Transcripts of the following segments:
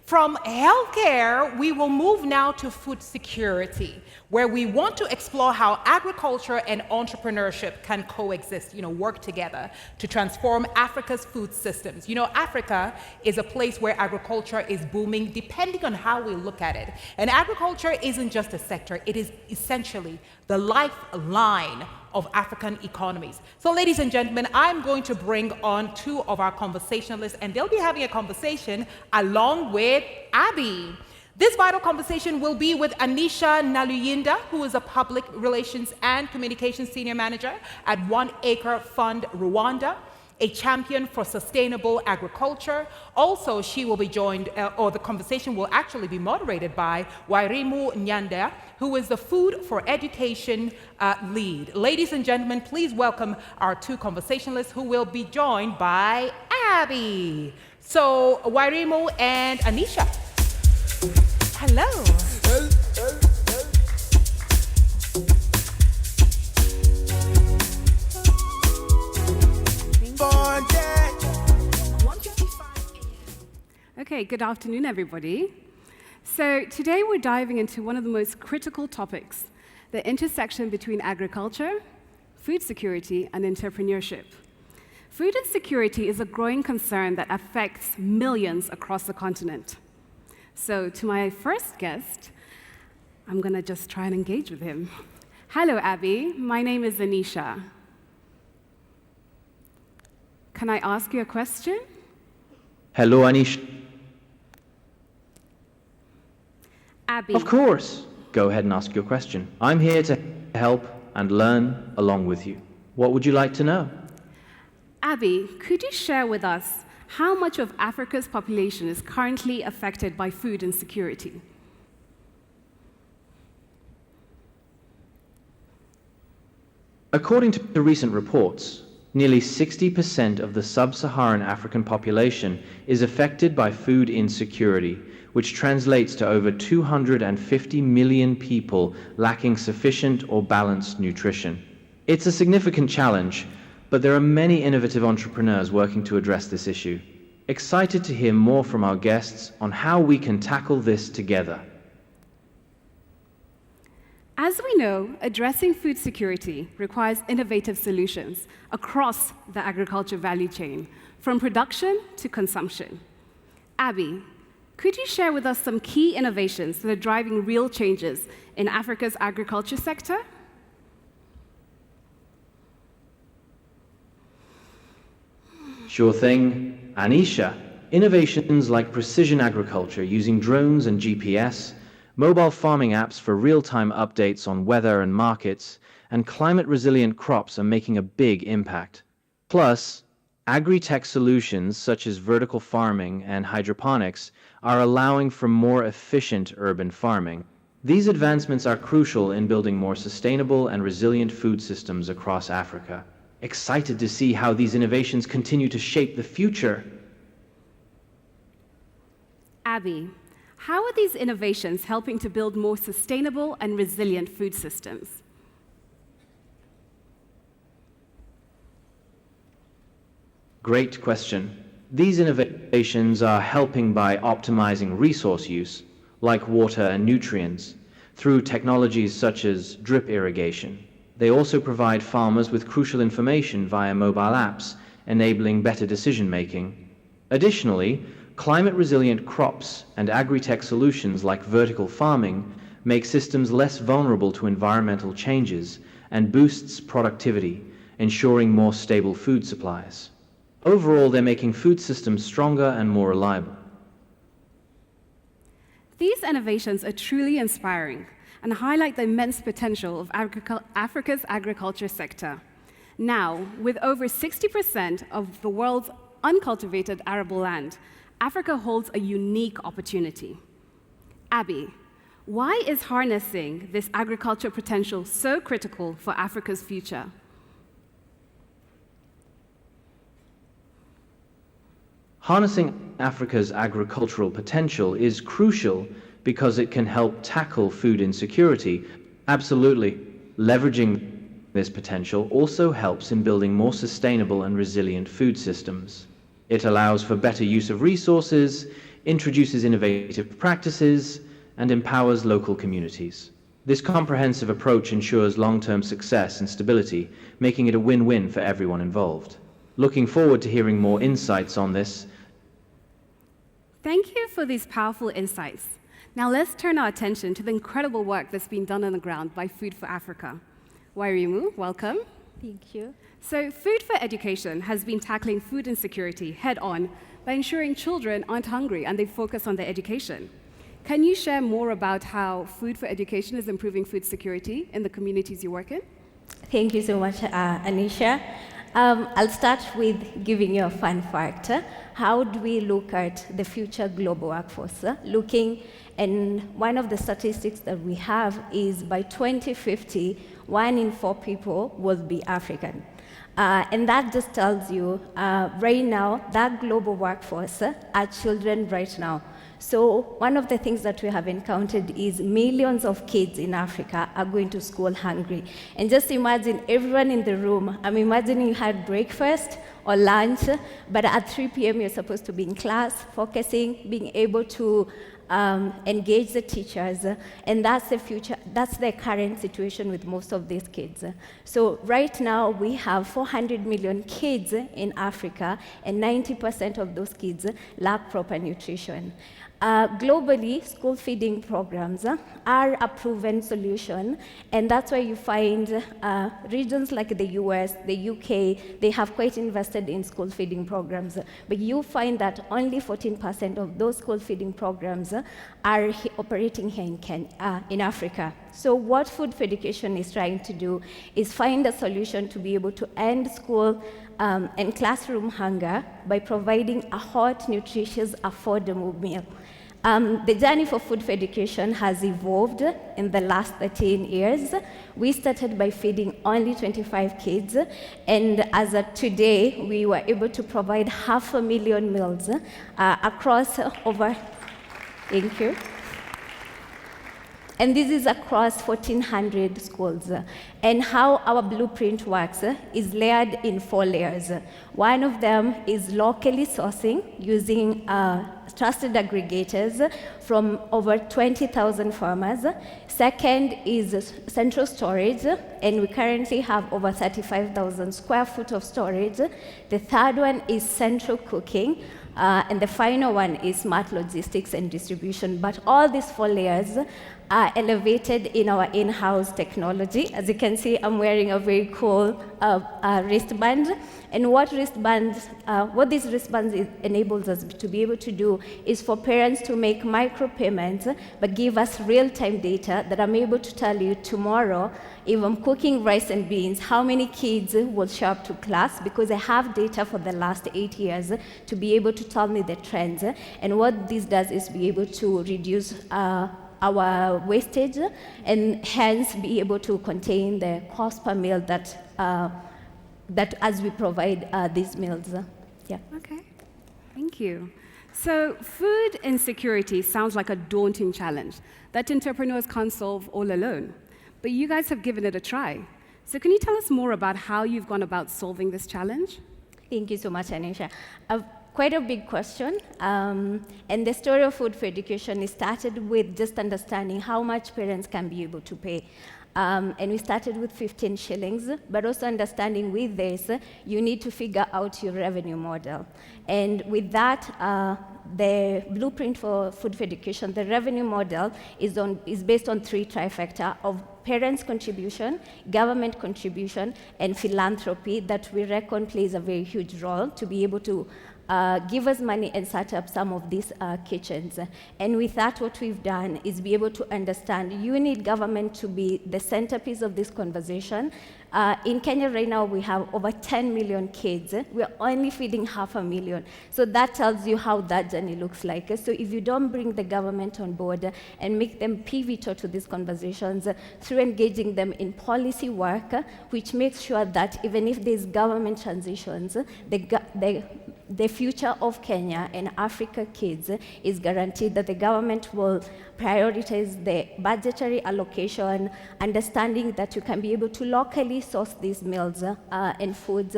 From healthcare, we will move now to food security, where we want to explore how agriculture and entrepreneurship can coexist, work together to transform Africa's food systems. Africa is a place where agriculture is booming, depending on how we look at it. And agriculture isn't just a sector, it is essentially the lifeline of African economies. So ladies and gentlemen, I'm going to bring on two of our conversationalists, and they'll be having a conversation along with Abby. This vital conversation will be with Anisha Naluyinda, who is a public relations and communications senior manager at One Acre Fund Rwanda, a champion for sustainable agriculture. Also, she will be joined, or the conversation will actually be moderated by Wairimu Nyanda, who is the Food for Education lead. Ladies and gentlemen, please welcome our two conversationalists who will be joined by Abby. So, Wairimu and Anisha. Hello. Okay, good afternoon, everybody. So today we're diving into one of the most critical topics, the intersection between agriculture, food security, and entrepreneurship. Food insecurity is a growing concern that affects millions across the continent. So to my first guest, I'm going to just try and engage with him. Hello, Abby. My name is Anisha. Can I ask you a question? Hello, Anisha. Abby. Of course. Go ahead and ask your question. I'm here to help and learn along with you. What would you like to know? Abby, could you share with us how much of Africa's population is currently affected by food insecurity? According to recent reports, nearly 60% of the sub-Saharan African population is affected by food insecurity, which translates to over 250 million people lacking sufficient or balanced nutrition. It's a significant challenge, but there are many innovative entrepreneurs working to address this issue. Excited to hear more from our guests on how we can tackle this together. As we know, addressing food security requires innovative solutions across the agriculture value chain, from production to consumption. Abby, could you share with us some key innovations that are driving real changes in Africa's agriculture sector? Sure thing. Anisha, innovations like precision agriculture using drones and GPS, mobile farming apps for real-time updates on weather and markets, and climate-resilient crops are making a big impact. Plus, agri-tech solutions such as vertical farming and hydroponics are allowing for more efficient urban farming. These advancements are crucial in building more sustainable and resilient food systems across Africa. Excited to see how these innovations continue to shape the future. Abby, how are these innovations helping to build more sustainable and resilient food systems? Great question. These innovations are helping by optimizing resource use, like water and nutrients, through technologies such as drip irrigation. They also provide farmers with crucial information via mobile apps, enabling better decision-making. Additionally, climate-resilient crops and agri-tech solutions like vertical farming make systems less vulnerable to environmental changes and boosts productivity, ensuring more stable food supplies. Overall, they're making food systems stronger and more reliable. These innovations are truly inspiring and highlight the immense potential of Africa's agriculture sector. Now, with over 60% of the world's uncultivated arable land, Africa holds a unique opportunity. Abby, why is harnessing this agriculture potential so critical for Africa's future? Harnessing Africa's agricultural potential is crucial because it can help tackle food insecurity. Absolutely. Leveraging this potential also helps in building more sustainable and resilient food systems. It allows for better use of resources, introduces innovative practices, and empowers local communities. This comprehensive approach ensures long-term success and stability, making it a win-win for everyone involved. Looking forward to hearing more insights on this. Thank you for these powerful insights. Now let's turn our attention to the incredible work that's been done on the ground by Food for Africa. Wairimu, welcome. Thank you. So Food for Education has been tackling food insecurity head-on by ensuring children aren't hungry and they focus on their education. Can you share more about how Food for Education is improving food security in the communities you work in? Thank you so much, Anisha. I'll start with giving you a fun fact. How do we look at the future global workforce? And one of the statistics that we have is by 2050, 1 in 4 people will be African. And that just tells you, right now, that global workforce are children right now. So one of the things that we have encountered is millions of kids in Africa are going to school hungry. And just imagine everyone in the room, I'm imagining you had breakfast or lunch, but at 3 p.m. you're supposed to be in class, focusing, being able to engage the teachers, and that's the future, that's the current situation with most of these kids. So right now we have 400 million kids in Africa, and 90% of those kids lack proper nutrition. Globally, school feeding programs are a proven solution, and that's why you find regions like the US, the UK, they have quite invested in school feeding programs. But you find that only 14% of those school feeding programs are operating here in Africa. So what Food for Education is trying to do is find a solution to be able to end school and classroom hunger by providing a hot, nutritious, affordable meal. The journey for Food for Education has evolved in the last 13 years. We started by feeding only 25 kids, and as of today, we were able to provide 500,000 meals across over, thank you. And this is across 1,400 schools. And how our blueprint works is layered in 4 layers. One of them is locally sourcing using trusted aggregators from over 20,000 farmers. Second is central storage, and we currently have over 35,000 square foot of storage. The third one is central cooking. And the final one is smart logistics and distribution. But all these 4 layers are elevated in our in-house technology. As you can see, I'm wearing a very cool wristband. And what this wristband enables us to be able to do is for parents to make micropayments, but give us real-time data that I'm able to tell you tomorrow, if I'm cooking rice and beans, how many kids will show up to class, because I have data for the last 8 years to be able to tell me the trends. And what this does is be able to reduce our wastage and hence be able to contain the cost per meal that as we provide these meals. Yeah. Okay, thank you. So food insecurity sounds like a daunting challenge that entrepreneurs can't solve all alone, but you guys have given it a try. So can you tell us more about how you've gone about solving this challenge? Thank you so much, Anisha. Quite a big question, and the story of Food for Education is started with just understanding how much parents can be able to pay. And we started with 15 shillings, but also understanding with this, you need to figure out your revenue model. And with that, the blueprint for Food for Education, the revenue model is based on 3 trifecta of parents' contribution, government contribution, and philanthropy that we reckon plays a very huge role to be able to give us money and set up some of these kitchens. And with that, what we've done is be able to understand you need government to be the centerpiece of this conversation. In Kenya right now, we have over 10 million kids. We're only feeding 500,000. So that tells you how that journey looks like. So if you don't bring the government on board and make them pivotal to these conversations through engaging them in policy work, which makes sure that even if there's government transitions, the the future of Kenya and Africa kids is guaranteed that the government will prioritize the budgetary allocation, understanding that you can be able to locally source these meals and foods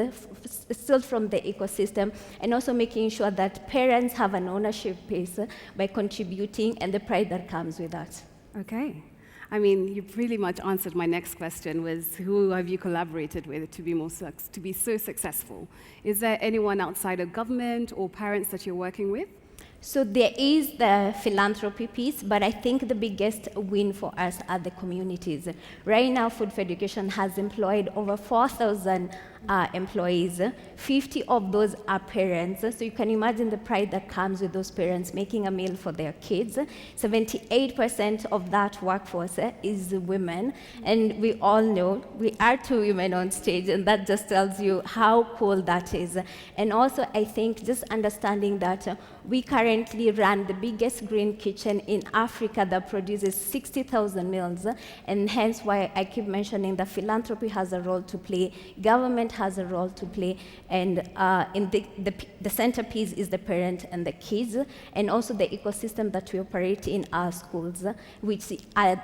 still from the ecosystem, and also making sure that parents have an ownership piece by contributing and the pride that comes with that. Okay. I mean, you pretty much answered my next question, was who have you collaborated with to be so successful? Is there anyone outside of government or parents that you're working with? So there is the philanthropy piece, but I think the biggest win for us are the communities. Right now, Food for Education has employed over 4,000 employees. 50 of those are parents, so you can imagine the pride that comes with those parents making a meal for their kids. 78% of that workforce is women, and we all know we are 2 women on stage, and that just tells you how cool that is. And also, I think just understanding that we currently run the biggest green kitchen in Africa that produces 60,000 meals, and hence why I keep mentioning that philanthropy has a role to play, government has a role to play, and in the centerpiece is the parent and the kids, and also the ecosystem that we operate in our schools, which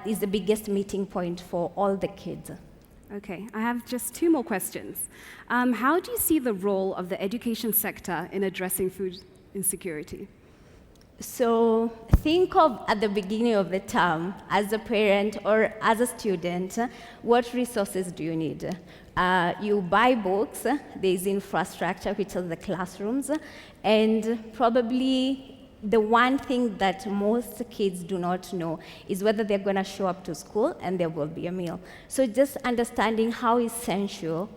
is the biggest meeting point for all the kids. Okay, I have just 2 more questions. How do you see the role of the education sector in addressing food insecurity? So think of at the beginning of the term, as a parent or as a student, what resources do you need? You buy books, there's infrastructure, which are the classrooms, and probably the one thing that most kids do not know is whether they're going to show up to school and there will be a meal. So just understanding how essential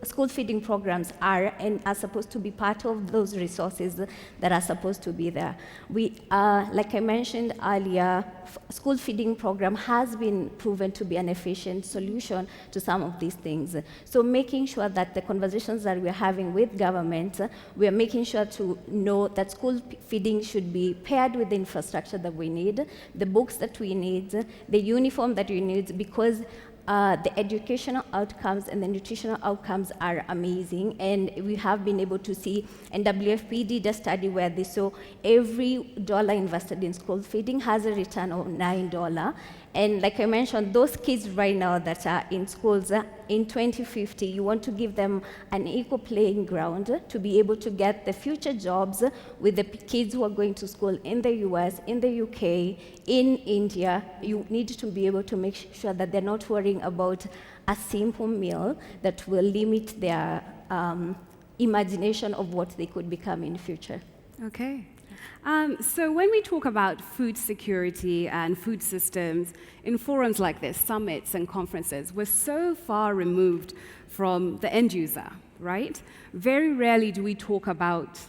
school feeding programs are and are supposed to be part of those resources that are supposed to be there. Like I mentioned earlier, school feeding program has been proven to be an efficient solution to some of these things. So making sure that the conversations that we're having with government, we're making sure to know that school feeding should be paired with the infrastructure that we need, the books that we need, the uniform that we need, because the educational outcomes and the nutritional outcomes are amazing, and we have been able to see, and WFP did a study where they saw every dollar invested in school feeding has a return of $9. And like I mentioned, those kids right now that are in schools, in 2050, you want to give them an equal playing ground to be able to get the future jobs with the kids who are going to school in the US, in the UK, in India. You need to be able to make sure that they're not worrying about a simple meal that will limit their imagination of what they could become in the future. Okay. So when we talk about food security and food systems in forums like this, summits and conferences, we're so far removed from the end user, right? Very rarely do we talk about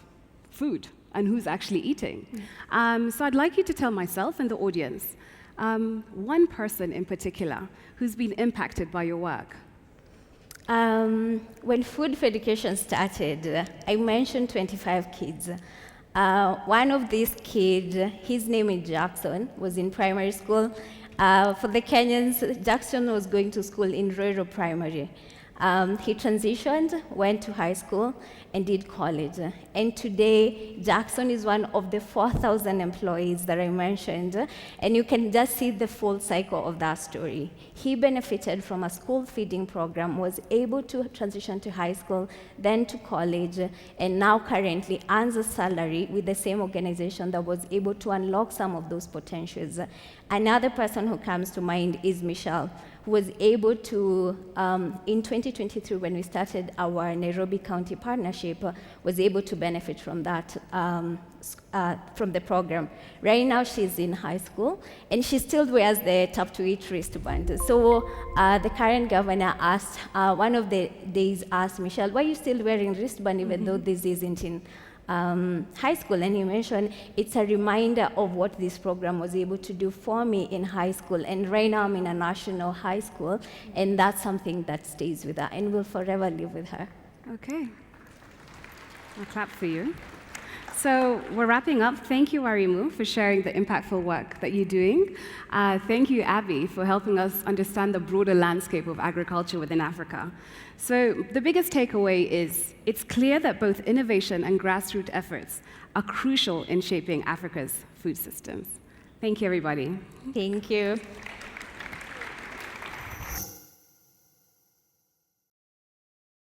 food and who's actually eating. So I'd like you to tell myself and the audience one person in particular who's been impacted by your work. When Food for Education started, I mentioned 25 kids. One of these kids, his name is Jackson, was in primary school. For the Kenyans, Jackson was going to school in rural primary. He transitioned, went to high school, and did college. And today, Jackson is one of the 4,000 employees that I mentioned, and you can just see the full cycle of that story. He benefited from a school feeding program, was able to transition to high school, then to college, and now currently earns a salary with the same organization that was able to unlock some of those potentials. Another person who comes to mind is Michelle, who was able to, in 2023, when we started our Nairobi County partnership, was able to benefit from that, from the program. Right now, she's in high school, and she still wears the Tap to Eat wristband. So the current governor asked, one of the days asked Michelle, why are you still wearing wristband even though this isn't in high school? And you mentioned it's a reminder of what this program was able to do for me in high school. And right now I'm in a national high school, and that's something that stays with her and will forever live with her. Okay. I'll clap for you. So we're wrapping up. Thank you, Arimu, for sharing the impactful work that you're doing. Thank you, Abby, for helping us understand the broader landscape of agriculture within Africa. So the biggest takeaway is it's clear that both innovation and grassroots efforts are crucial in shaping Africa's food systems. Thank you, everybody. Thank you.